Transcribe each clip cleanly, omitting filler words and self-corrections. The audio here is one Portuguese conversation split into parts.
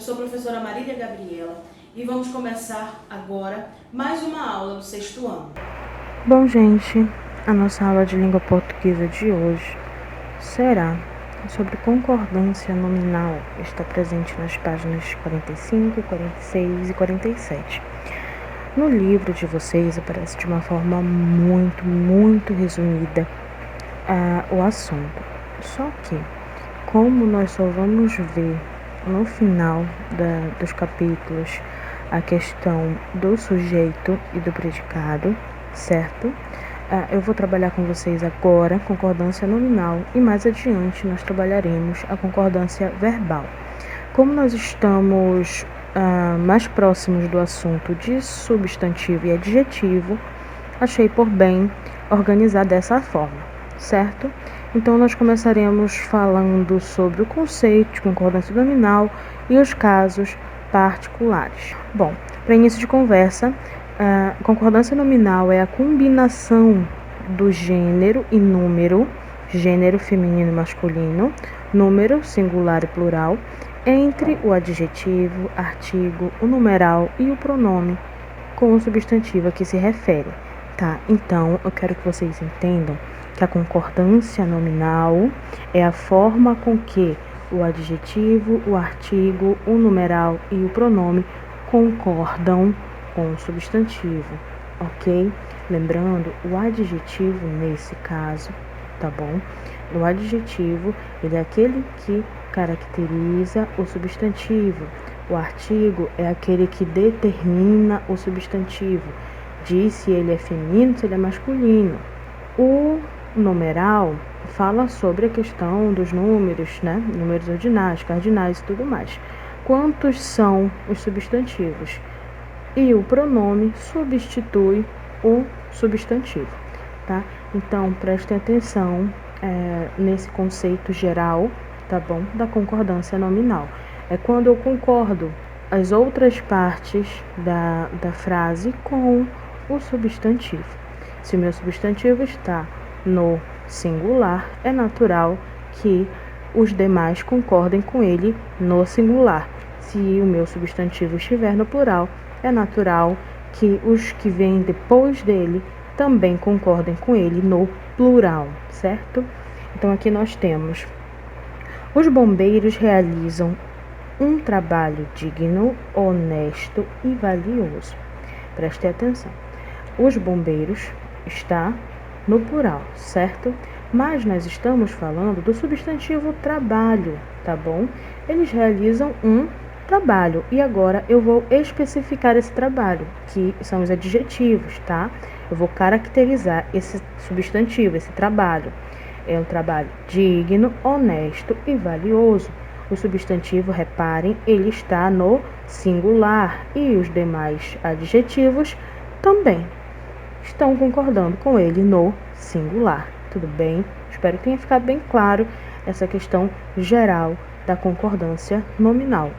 sou a professora Marília Gabriela e vamos começar agora mais uma aula do 6º ano. Bom, gente, a nossa aula de língua portuguesa de hoje será sobre concordância nominal. Está presente nas páginas 45, 46 e 47. No livro de vocês aparece de uma forma muito resumida o assunto. Só que, como nós só vamos ver no final dos capítulos a questão do sujeito e do predicado, certo? Eu vou trabalhar com vocês agora concordância nominal e mais adiante nós trabalharemos a concordância verbal. Como nós estamos mais próximos do assunto de substantivo e adjetivo, achei por bem organizar dessa forma, certo? Então, nós começaremos falando sobre o conceito de concordância nominal e os casos particulares. Bom, para início de conversa, a concordância nominal é a combinação do gênero e número, gênero feminino e masculino, número singular e plural, entre o adjetivo, artigo, o numeral e o pronome com o substantivo a que se refere, tá? Então, eu quero que vocês entendam que a concordância nominal é a forma com que o adjetivo, o artigo, o numeral e o pronome concordam com o substantivo, ok? Lembrando, o adjetivo nesse caso, tá bom? O adjetivo, ele é aquele que caracteriza o substantivo. O artigo é aquele que determina o substantivo. Diz se ele é feminino, se ele é masculino. O numeral fala sobre a questão dos números, né? Números ordinais, cardinais e tudo mais. Quantos são os substantivos? E o pronome substitui o substantivo, tá? Então, prestem atenção nesse conceito geral, tá bom? Da concordância nominal. É quando eu concordo as outras partes da frase com o substantivo. Se o meu substantivo está no singular, é natural que os demais concordem com ele no singular. Se o meu substantivo estiver no plural, é natural que os que vêm depois dele também concordem com ele no plural, certo? Então, aqui nós temos: os bombeiros realizam um trabalho digno, honesto e valioso. Preste atenção. Os bombeiros está no plural, certo? Mas nós estamos falando do substantivo trabalho, tá bom? Eles realizam um trabalho e agora eu vou especificar esse trabalho, que são os adjetivos, tá? Eu vou caracterizar esse substantivo, esse trabalho. É um trabalho digno, honesto e valioso. O substantivo, reparem, ele está no singular e os demais adjetivos também estão concordando com ele no singular. Tudo bem? Espero que tenha ficado bem claro essa questão geral da concordância nominal.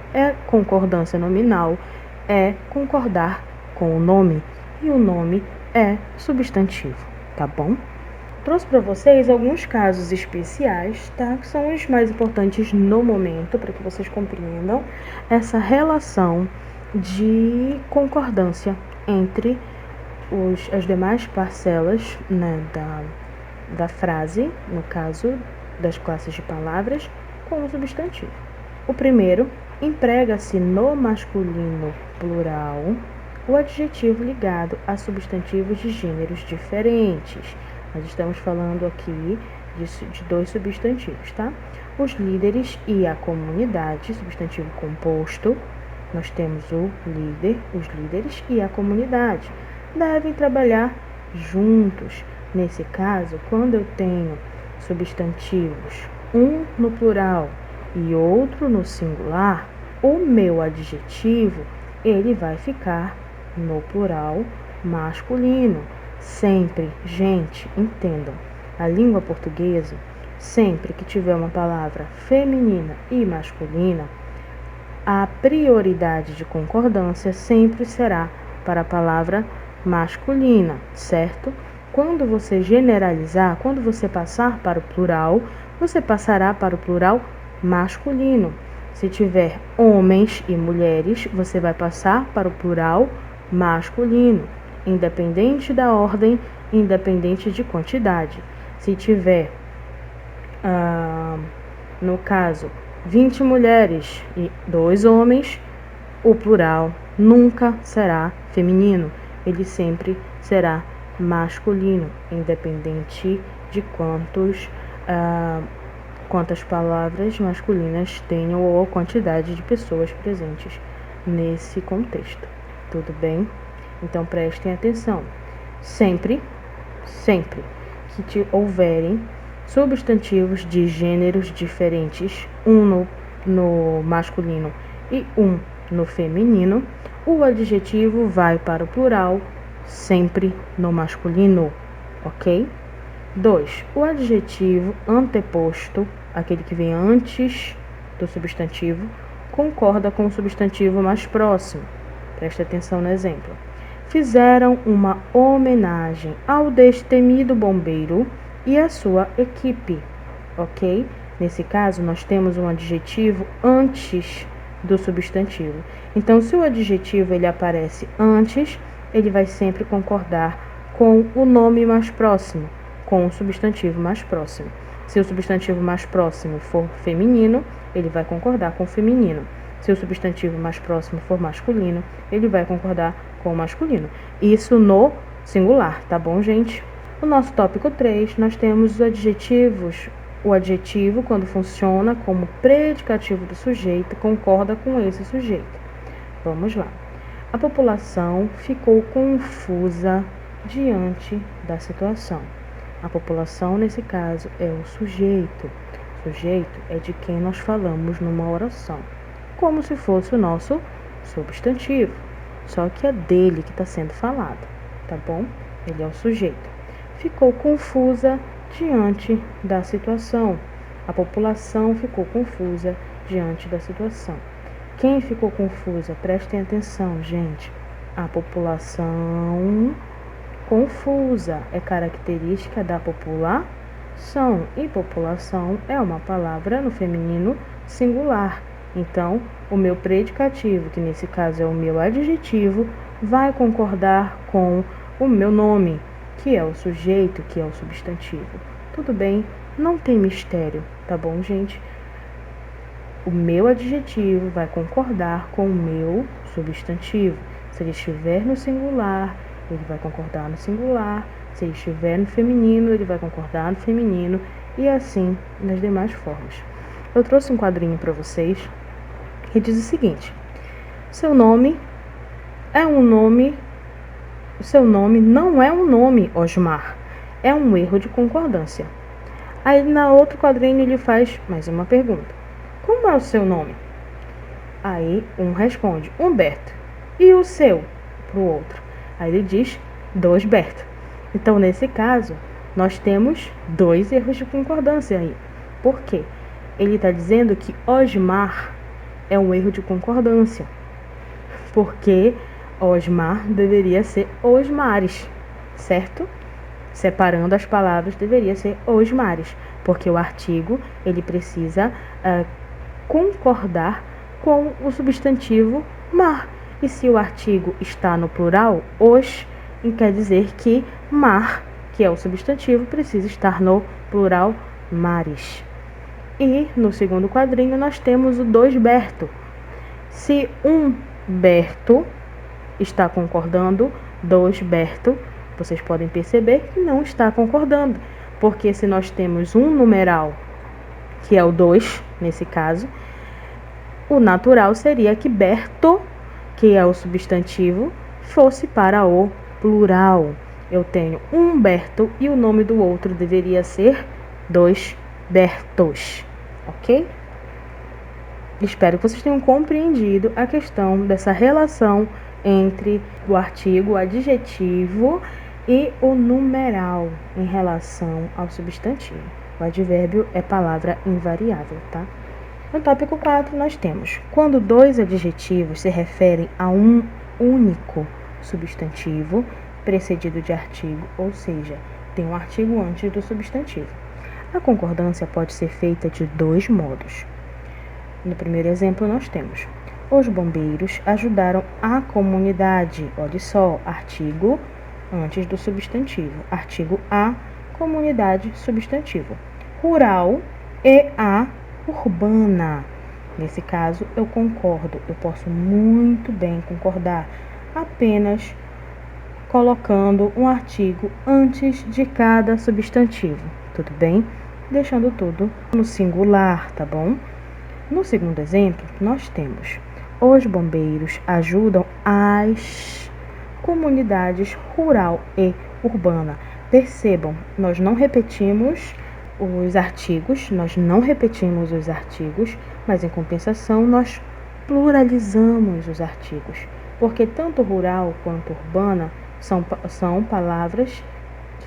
Concordância nominal é concordar com o nome e o nome é substantivo, tá bom? Trouxe para vocês alguns casos especiais, tá? Que são os mais importantes no momento, para que vocês compreendam essa relação de concordância entre as demais parcelas, né, da frase, no caso das classes de palavras, com o substantivo. O primeiro, emprega-se no masculino plural o adjetivo ligado a substantivos de gêneros diferentes. Nós estamos falando aqui de dois substantivos, tá? Os líderes e a comunidade, substantivo composto. Nós temos o líder, os líderes e a comunidade devem trabalhar juntos. Nesse caso, quando eu tenho substantivos, um no plural e outro no singular, o meu adjetivo, ele vai ficar no plural masculino. Sempre, gente, entendam, a língua portuguesa, sempre que tiver uma palavra feminina e masculina, a prioridade de concordância sempre será para a palavra masculina, certo? Quando você generalizar, quando você passar para o plural, você passará para o plural masculino. Se tiver homens e mulheres, você vai passar para o plural masculino, independente da ordem, independente de quantidade. Se tiver, no caso, 20 mulheres e 2 homens, o plural nunca será feminino, ele sempre será masculino, independente de quantas palavras masculinas tenham ou a quantidade de pessoas presentes nesse contexto. Tudo bem? Então prestem atenção. Sempre que houverem substantivos de gêneros diferentes, um no masculino e um no feminino, o adjetivo vai para o plural sempre no masculino, ok? 2. O adjetivo anteposto, aquele que vem antes do substantivo, concorda com o substantivo mais próximo. Preste atenção no exemplo. Fizeram uma homenagem ao destemido bombeiro e à sua equipe, ok? Nesse caso, nós temos um adjetivo antes do substantivo. Então, se o adjetivo ele aparece antes, ele vai sempre concordar com o nome mais próximo, com o substantivo mais próximo. Se o substantivo mais próximo for feminino, ele vai concordar com o feminino. Se o substantivo mais próximo for masculino, ele vai concordar com o masculino. Isso no singular, tá bom, gente? No nosso tópico 3, nós temos os adjetivos. O adjetivo, quando funciona como predicativo do sujeito, concorda com esse sujeito. Vamos lá. A população ficou confusa diante da situação. A população, nesse caso, é o sujeito. O sujeito é de quem nós falamos numa oração, como se fosse o nosso substantivo. Só que é dele que está sendo falado, tá bom? Ele é o sujeito. Ficou confusa diante da situação. A população ficou confusa diante da situação. Quem ficou confusa? Prestem atenção, gente. A população confusa é característica da população. E população é uma palavra no feminino singular. Então, o meu predicativo, que nesse caso é o meu adjetivo, vai concordar com o meu nome, que é o sujeito, que é o substantivo. Tudo bem? Não tem mistério, tá bom, gente? O meu adjetivo vai concordar com o meu substantivo. Se ele estiver no singular, ele vai concordar no singular. Se ele estiver no feminino, ele vai concordar no feminino. E assim nas demais formas. Eu trouxe um quadrinho para vocês que diz o seguinte: seu nome não é um nome, Osmar. É um erro de concordância. Aí na outro quadrinho ele faz mais uma pergunta: como é o seu nome? Aí um responde: Humberto. E o seu? Para o outro. Aí ele diz: Dosberto. Então, nesse caso, nós temos 2 erros de concordância aí. Por quê? Ele está dizendo que Osmar é um erro de concordância. Porque Osmar deveria ser Osmares, certo? Separando as palavras, deveria ser Osmares. Porque o artigo, ele precisa concordar com o substantivo mar. E se o artigo está no plural, os, quer dizer que mar, que é o substantivo, precisa estar no plural mares. E no segundo quadrinho nós temos o Dosberto. Se Humberto está concordando, Dosberto, vocês podem perceber que não está concordando. Porque se nós temos um numeral, que é o 2, nesse caso, o natural seria que Berto, que é o substantivo, fosse para o plural. Eu tenho Humberto e o nome do outro deveria ser Dosbertos, ok? Espero que vocês tenham compreendido a questão dessa relação entre o artigo, o adjetivo e o numeral em relação ao substantivo. O advérbio é palavra invariável, tá? No tópico 4, nós temos: quando 2 adjetivos se referem a um único substantivo precedido de artigo, ou seja, tem um artigo antes do substantivo. A concordância pode ser feita de 2 modos. No primeiro exemplo, nós temos: os bombeiros ajudaram a comunidade. Olha só, artigo antes do substantivo. Artigo a, comunidade, substantivo. Rural e a urbana. Nesse caso, eu concordo. Eu posso muito bem concordar, apenas colocando um artigo antes de cada substantivo. Tudo bem? Deixando tudo no singular, tá bom? No segundo exemplo, nós temos: os bombeiros ajudam as comunidades rural e urbana. Percebam, nós não repetimos os artigos, mas em compensação nós pluralizamos os artigos, porque tanto rural quanto urbana são palavras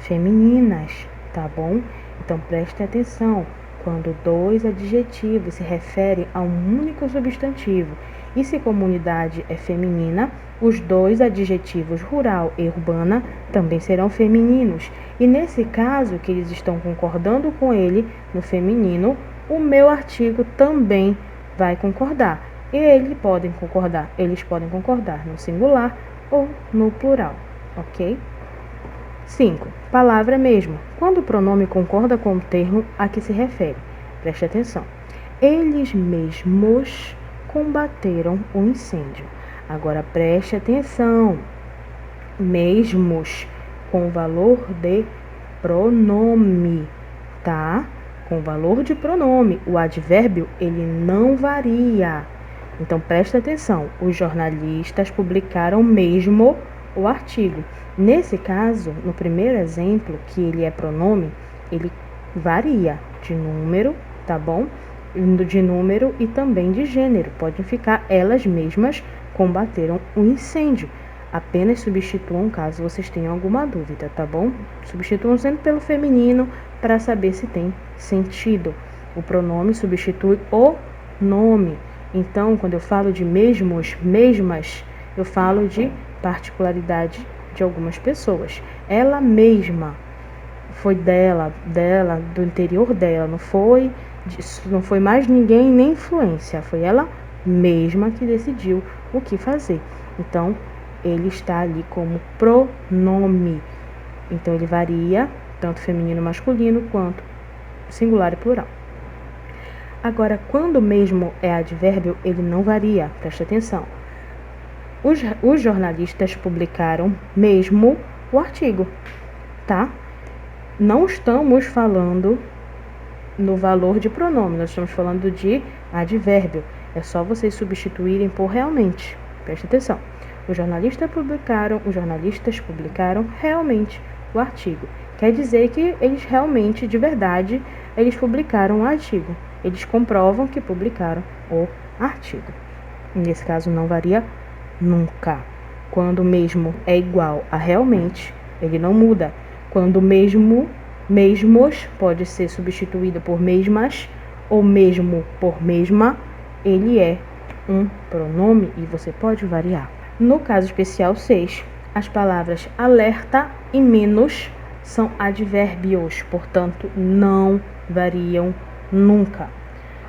femininas, tá bom? Então preste atenção, quando dois adjetivos se referem a um único substantivo, e se comunidade é feminina, os dois adjetivos rural e urbana também serão femininos. E nesse caso, que eles estão concordando com ele no feminino, o meu artigo também vai concordar. E eles podem concordar no singular ou no plural, ok? 5. Palavra mesmo. Quando o pronome concorda com o termo a que se refere. Preste atenção. Eles mesmos combateram o incêndio. Agora preste atenção. Mesmos com valor de pronome, tá? Com valor de pronome. O advérbio, ele não varia. Então preste atenção. Os jornalistas publicaram mesmo o artigo. Nesse caso, no primeiro exemplo, que ele é pronome, ele varia de número, tá bom? De número e também de gênero. Podem ficar elas mesmas combateram o incêndio. Apenas substituam caso vocês tenham alguma dúvida, tá bom? Substituam sempre pelo feminino para saber se tem sentido. O pronome substitui o nome. Então, quando eu falo de mesmos, mesmas, eu falo de particularidade de algumas pessoas. Ela mesma, foi dela, do interior dela, não foi mais ninguém nem influência, foi ela mesma que decidiu o que fazer. Então, ele está ali como pronome. Então, ele varia tanto feminino, masculino, quanto singular e plural. Agora, quando mesmo é advérbio, ele não varia, preste atenção. Os jornalistas publicaram mesmo o artigo, tá? Não estamos falando no valor de pronome, nós estamos falando de advérbio. É só vocês substituírem por realmente. Preste atenção. Os jornalistas publicaram realmente o artigo. Quer dizer que eles realmente, de verdade, eles publicaram o artigo. Eles comprovam que publicaram o artigo. Nesse caso, não varia nunca. Quando mesmo é igual a realmente, ele não muda. Quando mesmos pode ser substituído por mesmas ou mesmo por mesma, ele é um pronome e você pode variar. No caso especial 6, as palavras alerta e menos são advérbios, portanto, não variam nunca.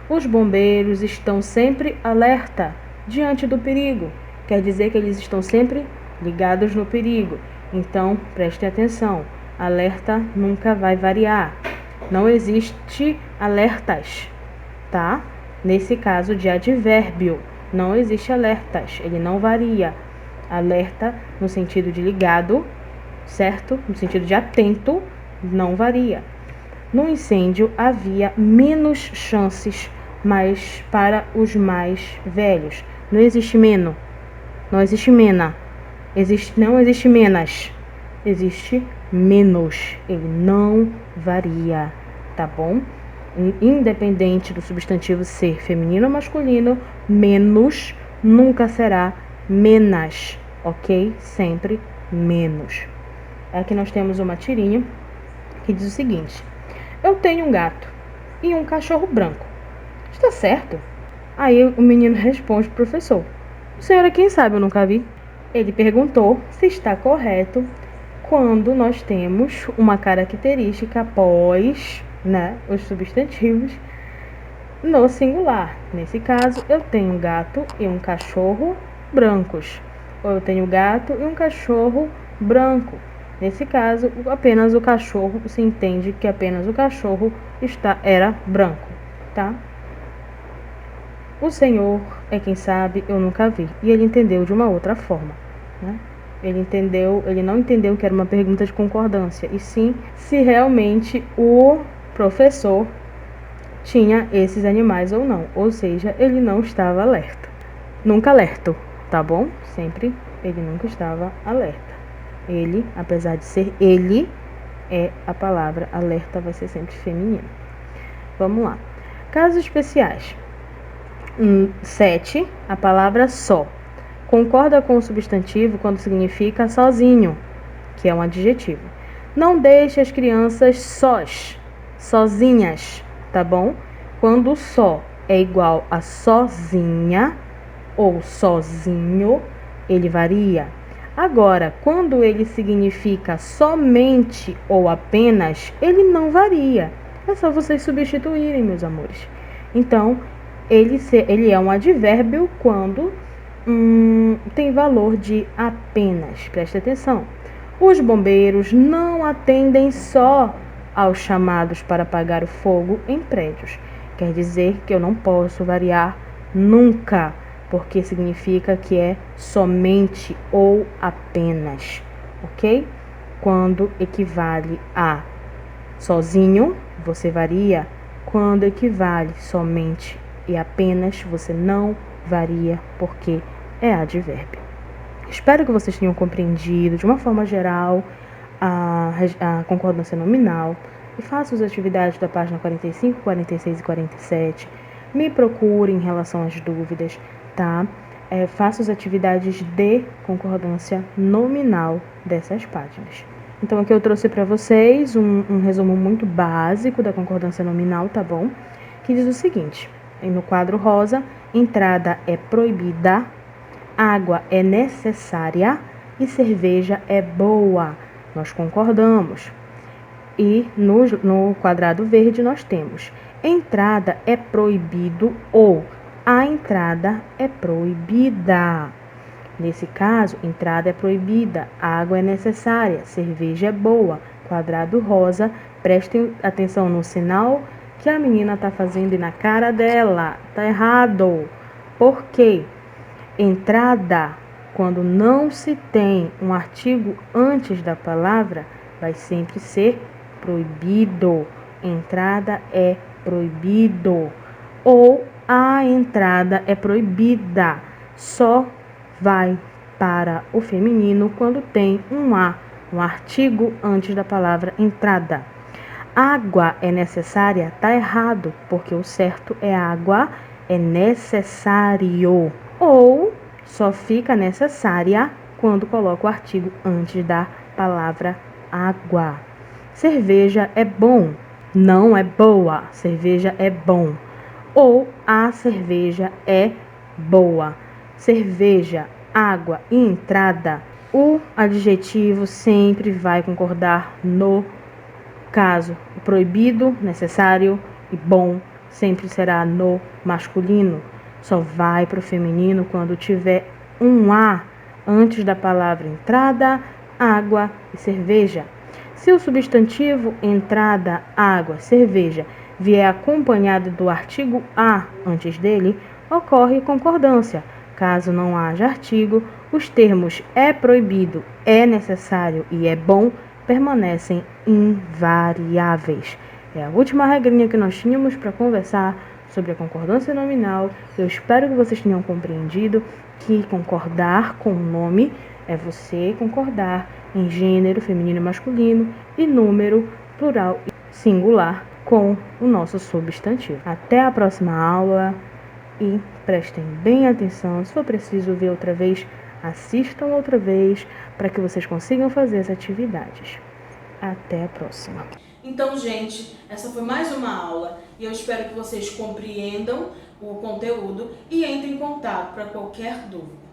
Os bombeiros estão sempre alerta diante do perigo. Quer dizer que eles estão sempre ligados no perigo. Então, preste atenção. Alerta nunca vai variar. Não existe alertas, tá? Nesse caso de advérbio, não existe alertas. Ele não varia. Alerta no sentido de ligado, certo? No sentido de atento, não varia. No incêndio havia menos chances, mas para os mais velhos. Não existe menos. Não existe mena. Não existe menos. Existe menos. Ele não varia, tá bom? Independente do substantivo ser feminino ou masculino, menos nunca será menas, ok? Sempre menos. Aqui nós temos uma tirinha que diz o seguinte: eu tenho um gato e um cachorro branco. Está certo? Aí o menino responde pro professor: senhora, quem sabe, eu nunca vi. Ele perguntou se está correto quando nós temos uma característica após, os substantivos, no singular. Nesse caso, eu tenho um gato e um cachorro brancos. Ou eu tenho gato e um cachorro branco. Nesse caso, apenas o cachorro, se entende que apenas o cachorro era branco, tá? O Senhor é quem sabe, eu nunca vi. E ele entendeu de uma outra forma, né? Ele não entendeu que era uma pergunta de concordância, e sim se realmente o professor tinha esses animais ou não. Ou seja, ele não estava alerta. Nunca alerto, tá bom? Sempre ele nunca estava alerta. Ele, apesar de ser ele, a palavra alerta vai ser sempre feminina. Vamos lá. Casos especiais. 7. A palavra só. Concorda com o substantivo quando significa sozinho, que é um adjetivo. Não deixe as crianças sozinhas, tá bom? Quando só é igual a sozinha ou sozinho, ele varia. Agora, quando ele significa somente ou apenas, ele não varia. É só vocês substituírem, meus amores. Então, ele é um advérbio quando tem valor de apenas. Preste atenção. Os bombeiros não atendem só aos chamados para apagar o fogo em prédios. Quer dizer que eu não posso variar nunca, porque significa que é somente ou apenas, ok? Quando equivale a sozinho, você varia. Quando equivale somente e apenas, você não varia, porque é advérbio. Espero que vocês tenham compreendido, de uma forma geral, a concordância nominal. E façam as atividades da página 45, 46 e 47. Me procurem em relação às dúvidas, tá? Faço as atividades de concordância nominal dessas páginas. Então, aqui eu trouxe para vocês um resumo muito básico da concordância nominal, tá bom? Que diz o seguinte: no quadro rosa, entrada é proibida, água é necessária e cerveja é boa. Nós concordamos. E no quadrado verde nós temos: entrada é proibido ou a entrada é proibida. Nesse caso, entrada é proibida, água é necessária, cerveja é boa. Quadrado rosa, prestem atenção no sinal que a menina está fazendo e na cara dela. Tá errado. Por quê? Entrada, quando não se tem um artigo antes da palavra, vai sempre ser proibido. Entrada é proibido. Ou a entrada é proibida. Só vai para o feminino quando tem um artigo antes da palavra entrada. Água é necessária, tá errado, porque o certo é água é necessário. Ou só fica necessária quando coloca o artigo antes da palavra água. Cerveja é bom, não é boa. Cerveja é bom. Ou a cerveja é boa. Cerveja, água e entrada, o adjetivo sempre vai concordar no caso. O proibido, necessário e bom sempre será no masculino. Só vai para o feminino quando tiver um A antes da palavra entrada, água e cerveja. Se o substantivo entrada, água, cerveja vier acompanhado do artigo a antes dele, ocorre concordância. Caso não haja artigo, os termos é proibido, é necessário e é bom permanecem invariáveis. É a última regrinha que nós tínhamos para conversar sobre a concordância nominal. Eu espero que vocês tenham compreendido que concordar com o nome é você concordar em gênero, feminino e masculino, e número, plural e singular com o nosso substantivo. Até a próxima aula e prestem bem atenção. Se for preciso ver outra vez, assistam outra vez para que vocês consigam fazer as atividades. Até a próxima. Então, gente, essa foi mais uma aula e eu espero que vocês compreendam o conteúdo e entrem em contato para qualquer dúvida.